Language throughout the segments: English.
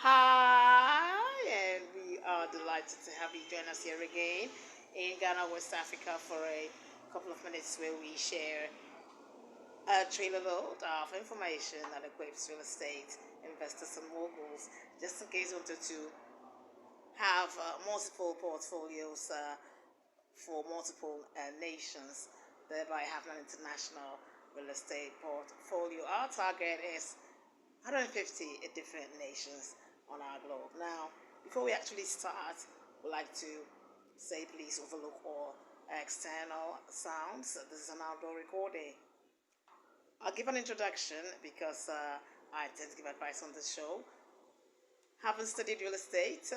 Hi, and we are delighted to have you join us here again in Ghana, West Africa, for a couple of minutes where we share a trailer load of information that equips real estate investors and moguls, just in case you wanted to have multiple portfolios for multiple nations, thereby having an international real estate portfolio. Our target is 150 different nations on our globe. Now, before we actually start, we'd like to say please overlook all external sounds. This is an outdoor recording. I'll give an introduction because I tend to give advice on this show. Having studied real estate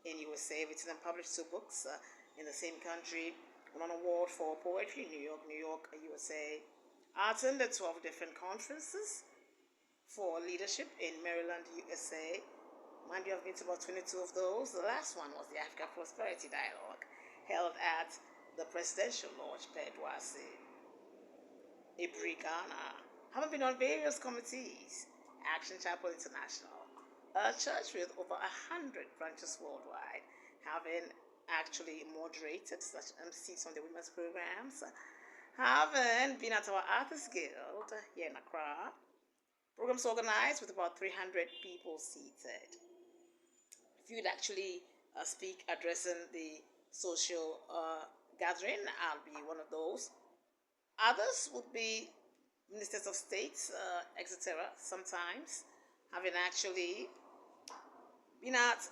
in USA, written and published two books in the same country, won an award for poetry in New York, USA. I attended 12 different conferences for leadership in Maryland, USA. Mind you, I've been to about 22 of those. The last one was the Africa Prosperity Dialogue, held at the Presidential Lodge, Pedwasi, Ibri, Ghana. Having been on various committees, Action Chapel International, a church with over 100 branches worldwide, having actually moderated such MCs on the women's programs, having been at our Artists Guild here in Accra, programs organized with about 300 people seated. If you'd actually speak addressing the social gathering, I'll be one of those. Others would be ministers of states, etc. Sometimes, having actually been at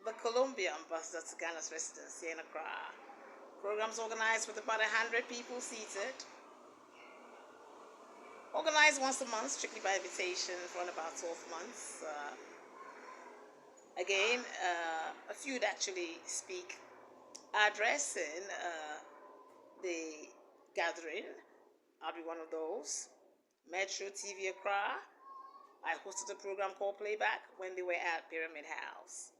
the Colombia ambassador to Ghana's residency in Accra. Programs organized with about 100 people seated. Organized once a month, strictly by invitation, for about 12 months. Again, a few would actually speak addressing the gathering. I'll be one of those. Metro TV Accra. I hosted a program called Playback when they were at Pyramid House.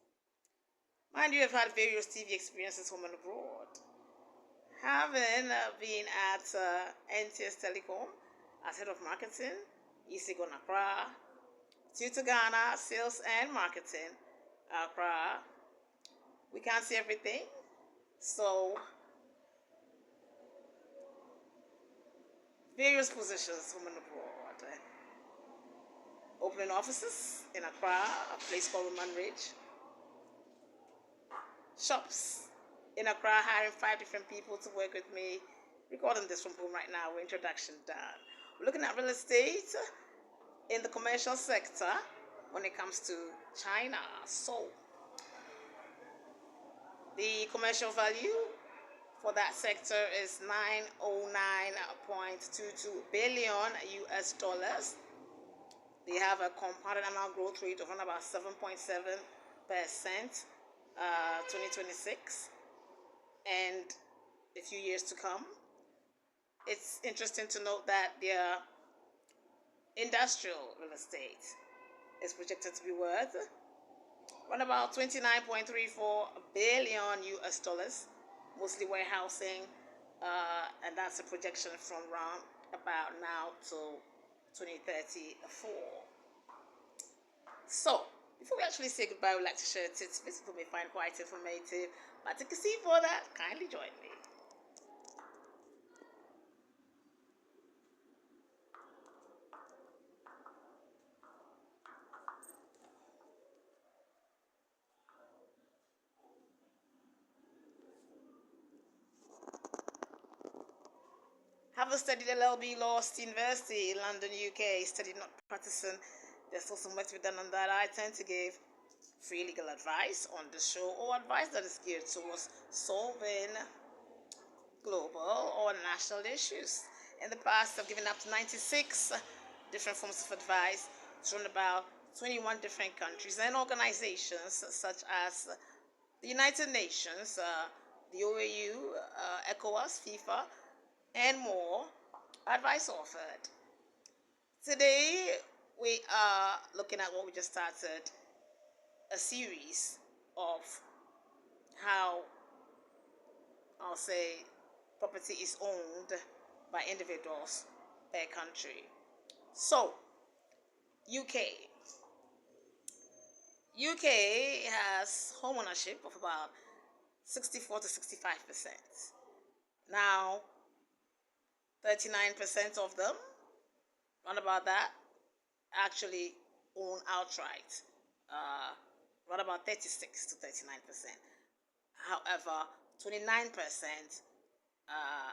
Mind you, I've had various TV experiences home and abroad. Having been at NTS Telecom as head of marketing, Isigon Accra, Tutor Ghana, sales and marketing, Accra. We can't see everything, so various positions home and abroad. Opening offices in Accra, a place called Roman Ridge. Shops in Accra, hiring 5 different people to work with me. Recording this from home right now, we're introduction done. We're looking at real estate in the commercial sector when it comes to China. So, the commercial value for that sector is 909.22 billion US dollars. They have a compounded annual growth rate of around about 7.7%, 2026, and a few years to come. It's interesting to note that their industrial real estate is projected to be worth around about 29.34 billion US dollars, mostly warehousing, and that's a projection from around about now to 2034. So, before we actually say goodbye, we'd like to share tips people may find quite informative, but to see for that, kindly join me. Having studied LLB Law at University in London, UK, studied not practicing, there's also much to be done on that. I tend to give free legal advice on the show or advice that is geared towards solving global or national issues. In the past, I've given up to 96 different forms of advice to about 21 different countries and organizations such as the United Nations, the OAU, ECOWAS, FIFA, and more. Advice offered. Today, we are looking at what we just started, a series of how I'll say property is owned by individuals per country. So, UK. UK has home ownership of about 64 to 65%. Now, 39% of them, round about that, actually own outright. Uh, Round about 36 to 39%. However, 29% uh,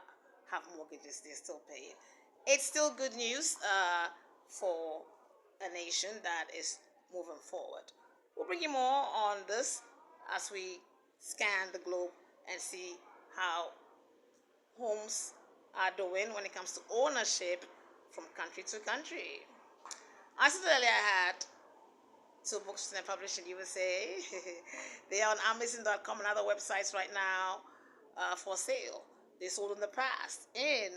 have mortgages they're still paying. It's still good news for a nation that is moving forward. We'll bring you more on this as we scan the globe and see how homes are doing when it comes to ownership from country to country. I said earlier I had two books that I published in USA. They are on Amazon.com and other websites right now for sale. They sold in the past in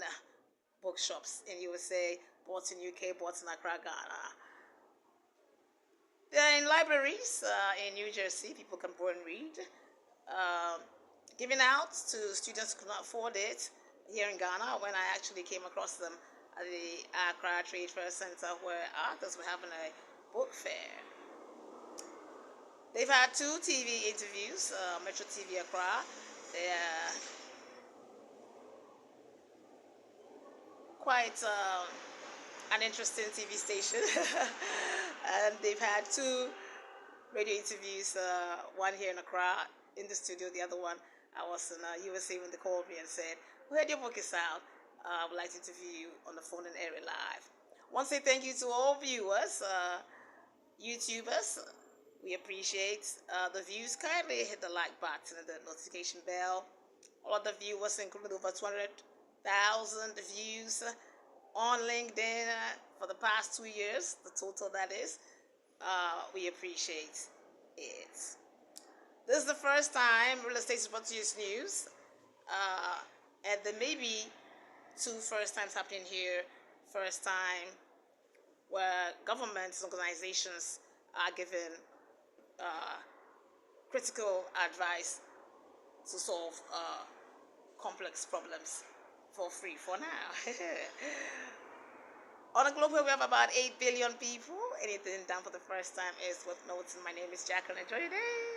bookshops in USA, bought in UK, bought in Accra, Ghana. They're in libraries in New Jersey. People can go and read. Um, Giving out to students who could not afford it here in Ghana when I actually came across them at the Accra Trade Fair Center where authors were having a book fair. They've had two TV interviews, Metro TV Accra. They're quite an interesting TV station. And they've had two radio interviews, one here in Accra in the studio, the other one I was in USA when they called me and said, we heard your book is out. I would like to interview you on the phone and air it live. I want to say thank you to all viewers, YouTubers. We appreciate the views. Kindly hit the like button and the notification bell. All of the viewers included over 200,000 views on LinkedIn for the past 2 years, the total that is. We appreciate it. This is the first time Real Estate is brought to you news, and there may be two first times happening here. First time where governments and organizations are given critical advice to solve complex problems for free for now. On a globe where we have about 8 billion people, anything done for the first time is worth noting. My name is Jacqueline. Enjoy your day.